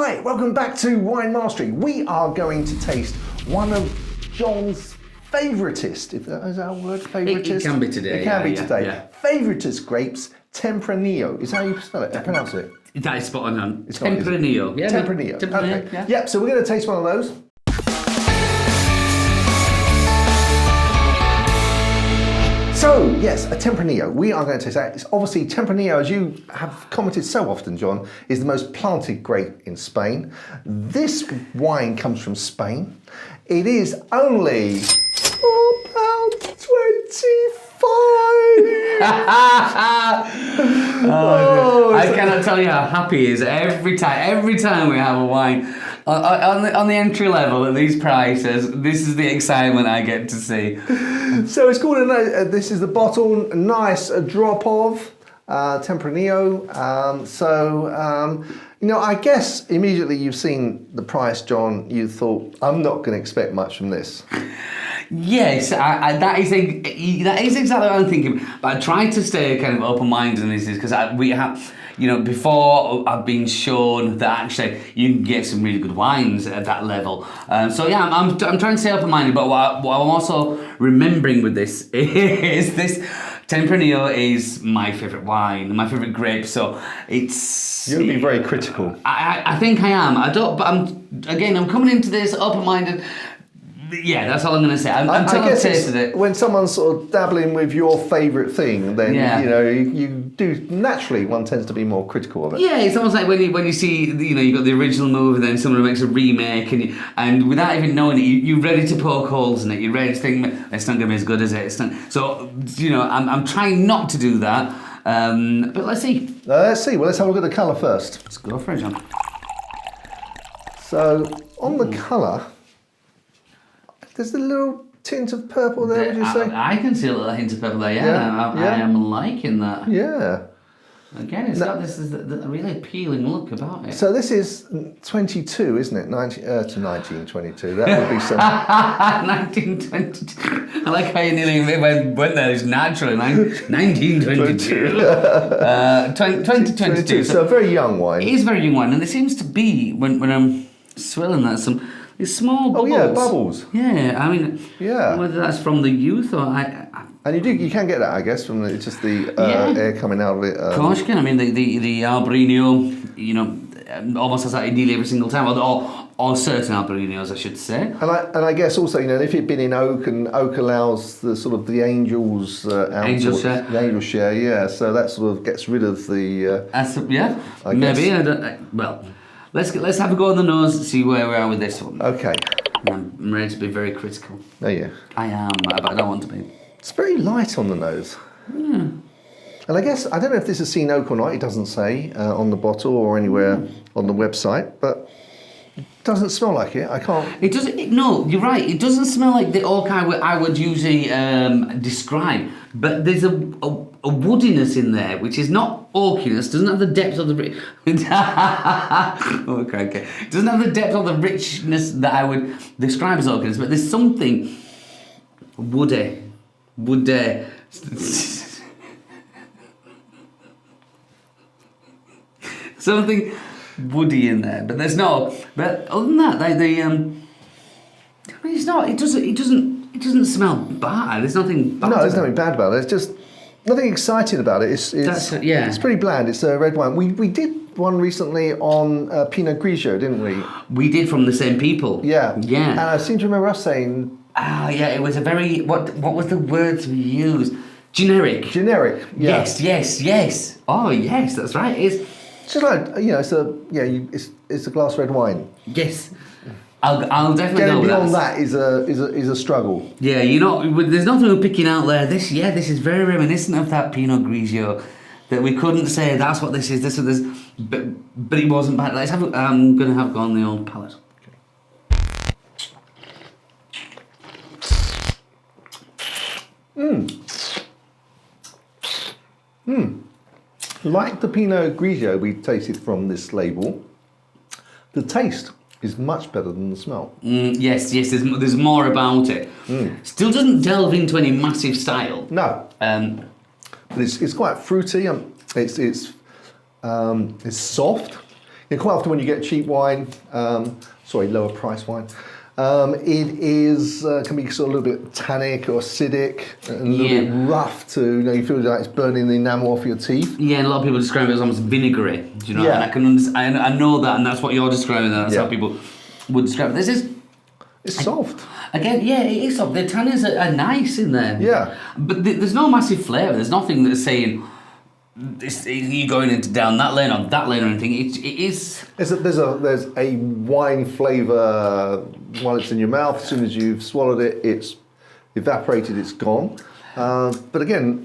Right, welcome back to Wine Mastery. We are going to taste one of John's favouriteest, if that is our word, favouriteest? It can be today. It can be today. Yeah. Favouriteest grapes, Tempranillo. Is that how you spell it? Pronounce it? That is spot on. It's not, is it? Tempranillo. Yeah. Tempranillo. Tempranillo. Okay. Yeah. Yep, so we're going to taste one of those. So, yes, a Tempranillo. We are going to taste that. It's obviously Tempranillo, as you have commented so often, John, is the most planted grape in Spain. This wine comes from Spain. It is only £4.25. I cannot tell you how happy he is every time we have a wine. On the entry level at these prices, this is the excitement I get to see. So it's called this is the bottle, a nice drop of Tempranillo. I guess immediately you've seen the price, John. You thought, I'm not going to expect much from this. Yes, that is exactly what I'm thinking. But I try to stay kind of open-minded on this because we have. Before I've been shown that actually you can get some really good wines at that level. I'm trying to stay open-minded, but what I'm also remembering with this is this Tempranillo is my favourite wine, my favourite grape, so it's... You'll be very critical. I think I am. I'm coming into this open-minded. Yeah, that's all I'm going to say. Until I've tasted it. When someone's sort of dabbling with your favourite thing, then you do naturally. One tends to be more critical of it. Yeah, it's almost like when you see you got the original movie, then someone makes a remake, and without even knowing it, you're ready to poke holes in it. You're ready to think it's not going to be as good as it. It's not. So I'm trying not to do that. But let's see. Let's see. Well, let's have a look at the colour first. Let's go for it, John. So on the colour. There's a little tint of purple there, would you say? I can see a little hint of purple there, yeah. I am liking that. Yeah. Again, it's got this really appealing look about it. So this is 22, isn't it? 1922. That would be some... 1922. I like how you nearly went there. It's naturally 1922. 2022. So a very young wine. It is a very young wine, and there seems to be, when I'm swilling that, these small bubbles. Oh yeah, bubbles. Yeah, I mean, whether that's from the youth or and you can get that, I guess, from just the air coming out of it. Of course you can. I mean, the Albariño, almost has that nearly every single time, or certain Albariños, I should say. And I guess also, if it'd been in oak, and oak allows the sort of the angel's angel share. The angel share, yeah. So that sort of gets rid of the. Maybe. Let's have a go on the nose and see where we are with this one. Okay. I'm ready to be very critical. Oh yeah. I am, but I don't want to be. It's very light on the nose. Yeah. And I guess, I don't know if this is seen oak or not, it doesn't say on the bottle or anywhere on the website, but it doesn't smell like it. I can't... It doesn't, no, you're right, it doesn't smell like the oak I would usually describe, but there's a woodiness in there, which is not oakiness, doesn't have the depth of the... okay. It doesn't have the depth of the richness that I would describe as oakiness, but there's something woody. Something woody in there, but there's no. But other than that, it's not. It doesn't smell bad. There's nothing bad. No, there's nothing bad about it. It's just nothing exciting about it. It's pretty bland. It's a red wine. We did one recently on Pinot Grigio, didn't we? We did, from the same people. Yeah. And I seem to remember us saying. It was a very what was the words we used? Generic. Yeah. Yes. Oh yes, that's right. It's just like it's a glass red wine. Yes. I'll definitely getting go with beyond that is a struggle. Yeah, there's nothing we're picking out there. This is very reminiscent of that Pinot Grigio that we couldn't say that's what this is. This is but it wasn't bad. I'm gonna have go on the old palate. Like the Pinot Grigio we tasted from this label, the taste is much better than the smell. Yes, there's more about it. Still doesn't delve into any massive style. No. But it's quite fruity. It's soft. quite often when you get cheap wine, lower price wine, it is can be sort of a little bit tannic or acidic and a little bit rough to, you feel like it's burning the enamel off your teeth. Yeah, and a lot of people describe it as almost vinegary. Do you know? Yeah. And I know that, and that's what you're describing. And that's how people would describe it. It's soft. Again, yeah, it is soft. The tannins are nice in there. Yeah. But there's no massive flavour. There's nothing that's saying you're going into down that lane or that lane or anything. It is. There's a wine flavour while it's in your mouth. As soon as you've swallowed it, it's evaporated. It's gone. But again,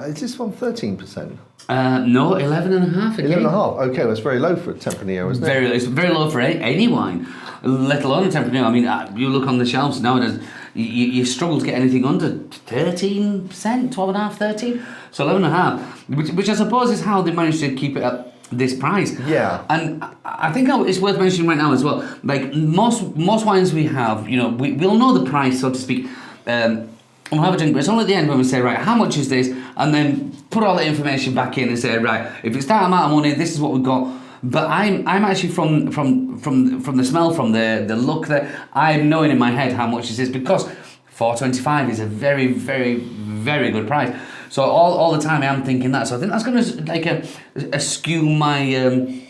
is this one 13%? No, 11.5 again. 11.5. Okay, that's very low for a Tempranillo, isn't it? It's very low for any wine, let alone a Tempranillo. I mean, you look on the shelves nowadays, you struggle to get anything under 13%, 12.5, 13. So 11.5, which I suppose is how they managed to keep it at this price. Yeah. And I think it's worth mentioning right now as well. Like most wines we have, we'll know the price, so to speak. We'll have a drink, but it's only at the end when we say, right, how much is this? And then put all the information back in and say, right, if it's that amount of money, this is what we've got. But I'm actually from the smell, from the look, that I'm knowing in my head how much this is, because $4.25 is a very, very, very good price. So all the time I am thinking that. So I think that's going to like skew my.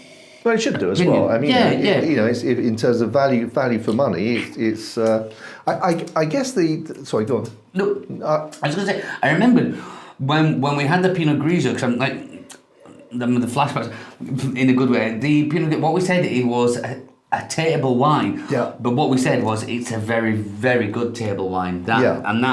Well, it should do as opinion. well. I mean, yeah. It's, in terms of value for money, it's. I guess sorry, go on. No, I was going to say, I remembered when we had the Pinot Grigio, because I'm like, the flashbacks in a good way. The Pinot, what we said, it was a table wine. Yeah. But what we said was it's a very, very good table wine. And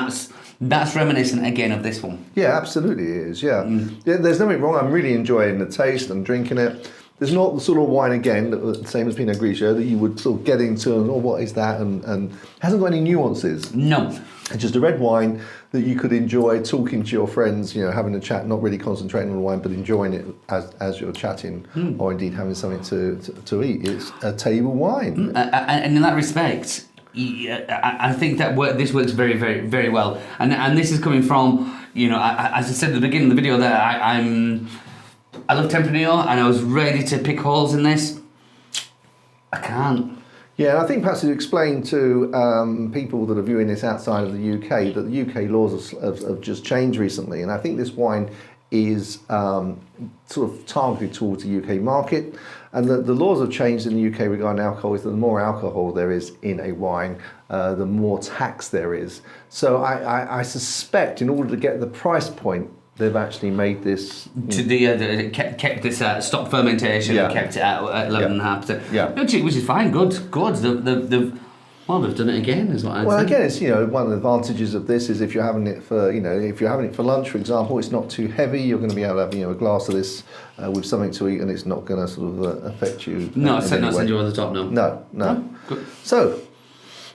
that's reminiscent again of this one. Yeah, absolutely it is. Yeah. Yeah, there's nothing wrong. I'm really enjoying the taste and drinking it. There's not the sort of wine, again, the same as Pinot Grigio, that you would sort of get into and, what is that? And hasn't got any nuances. No. It's just a red wine that you could enjoy talking to your friends, having a chat, not really concentrating on the wine, but enjoying it as you're chatting, or indeed having something to eat. It's a table wine. And in that respect, I think that this works very, very, very well. And this is coming from, as I said at the beginning of the video, that I love Tempranillo, and I was ready to pick holes in this. I can't. Yeah, I think perhaps to explain to people that are viewing this outside of the UK that the UK laws have just changed recently, and I think this wine is sort of targeted towards the UK market, and the laws have changed in the UK regarding alcohol. Is that the more alcohol there is in a wine, the more tax there is. So I suspect in order to get the price point, they've actually made this kept this stop fermentation and kept it at 11.5%. Yeah, which is fine. Good. They've done it again. Is what I'd say. Well, again, it's one of the advantages of this is if you're having it for lunch, for example, it's not too heavy. You're going to be able to have a glass of this with something to eat, and it's not going to sort of affect you. No, send you on the top. No. Good. So.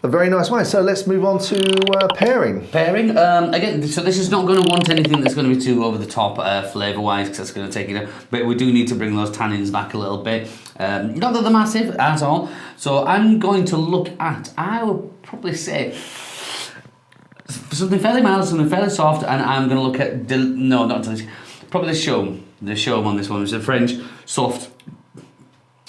A very nice wine. So let's move on to pairing. Pairing. Again, so this is not going to want anything that's going to be too over the top flavour-wise, because that's going to take it up. But we do need to bring those tannins back a little bit. Not that they're massive at all. So I'm going to look at, I would probably say, something fairly mild, something fairly soft, and I'm going to look at, probably the Chaume on this one, which is a French soft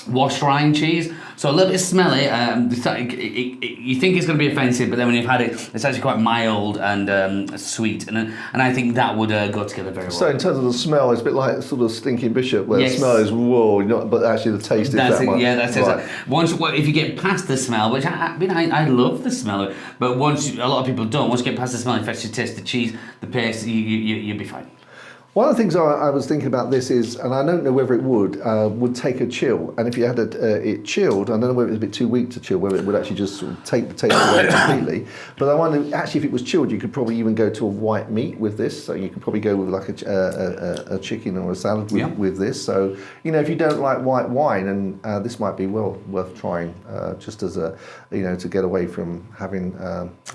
washed rind cheese, so a little bit smelly. You think it's going to be offensive, but then when you've had it, it's actually quite mild and sweet, and I think that would go together very well. So in terms of the smell, it's a bit like sort of Stinking Bishop, where the smell is whoa, but actually the taste is that much. Yeah, that's right. It. If you get past the smell, which I love the smell of it, but a lot of people don't. Once you get past the smell, if you actually taste the cheese, the paste, you'll be fine. One of the things I was thinking about this is, and I don't know whether it would take a chill, and if you had it chilled, I don't know whether it was a bit too weak to chill, whether it would actually just sort of take the taste away completely. But I wonder, actually, if it was chilled, you could probably even go to a white meat with this. So you could probably go with like a chicken or a salad with this. So if you don't like white wine, and this might be well worth trying, just as a to get away from having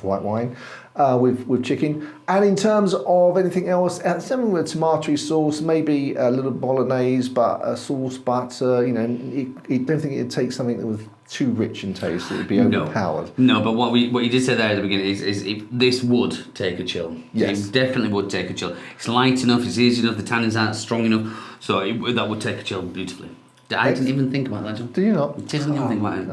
white wine. With chicken. And in terms of anything else, something with tomatoey sauce, maybe a little bolognese, but a sauce, but don't think it'd take something that was too rich in taste. It would be overpowered. No, but what you did say there at the beginning is this would take a chill. Yes. It definitely would take a chill. It's light enough, it's easy enough, the tannins aren't strong enough, so that would take a chill beautifully. I didn't even think about that, John. Do you not? Didn't even think about it.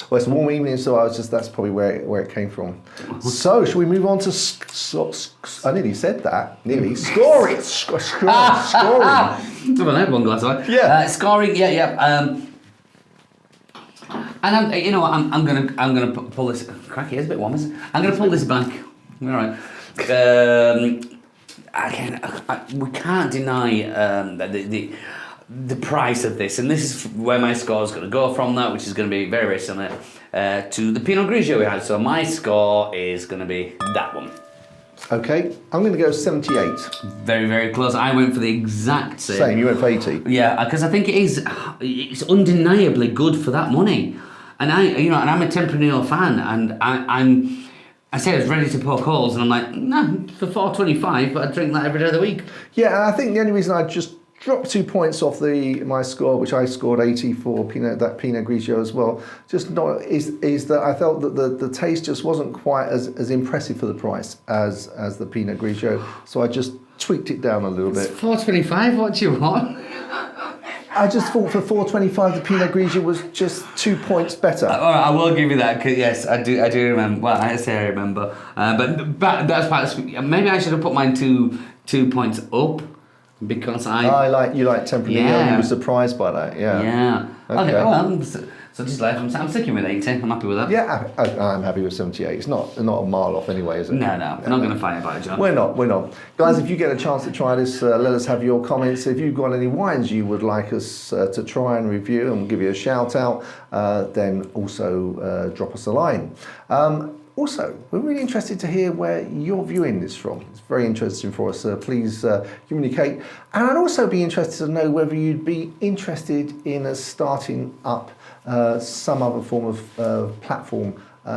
Well, it's a warm evening, so that's probably where it came from. So, shall we move on to I nearly said that. Nearly scoring. Scoring. I've only had one glass of wine. Yeah. Scoring. Yeah. And I'm gonna pull this. Cracky, it's a bit warm, isn't it? I'm gonna pull this back. All right. We can't deny the price of this, and this is where my score is going to go from that, which is going to be very, very similar to the Pinot Grigio we had. So my score is going to be that one. Okay, I'm going to go 78. Very, very close. I went for the exact same. Same, you went for 80. Yeah, because I think it's undeniably good for that money, and I'm a Tempranillo fan, and I said I was ready to poke holes, and I'm like, nah, for $4.25, but I drink that every day of the week. Yeah, and I think the only reason I just dropped 2 points off my score, which I scored 80 for Pinot Grigio as well, is that I felt that the taste just wasn't quite as impressive for the price as the Pinot Grigio, so I just tweaked it down a little bit. It's $4.25. What do you want? I just thought for $4.25 the Pinot Grigio was just 2 points better. All right, I will give you that. 'Cause yes, I do remember. Well, I say I remember, but that's perhaps maybe I should have put mine 2 points up because you like Tempranillo. Yeah. You were surprised by that. Yeah. Yeah. Okay. Well, so just like I'm sticking with 80. I'm happy with that. Yeah, I'm happy with 78. It's not a mile off anyway, is it? No, we're not going to fight about it, John. We're not. Guys, if you get a chance to try this, let us have your comments. If you've got any wines you would like us to try and review and we'll give you a shout out, then also drop us a line. Also, we're really interested to hear where you're viewing this from. It's very interesting for us. Please communicate. And I'd also be interested to know whether you'd be interested in us starting up some other form of platform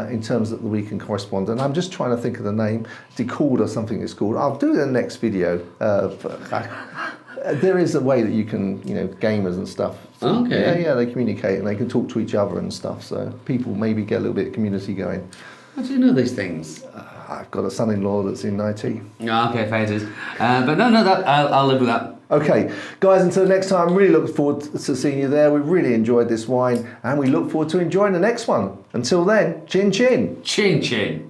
in terms of the weekend correspondent. I'm just trying to think of the name. Decord or something it's called. I'll do it in the next video. There is a way that you can, gamers and stuff. So, okay. Yeah, they communicate and they can talk to each other and stuff. So people maybe get a little bit of community going. How do you know these things? I've got a son-in-law that's in IT. Okay, fair it is. But no, I'll live with that. Okay, guys, until next time, really look forward to seeing you there. We really enjoyed this wine and we look forward to enjoying the next one. Until then, chin chin. Chin chin.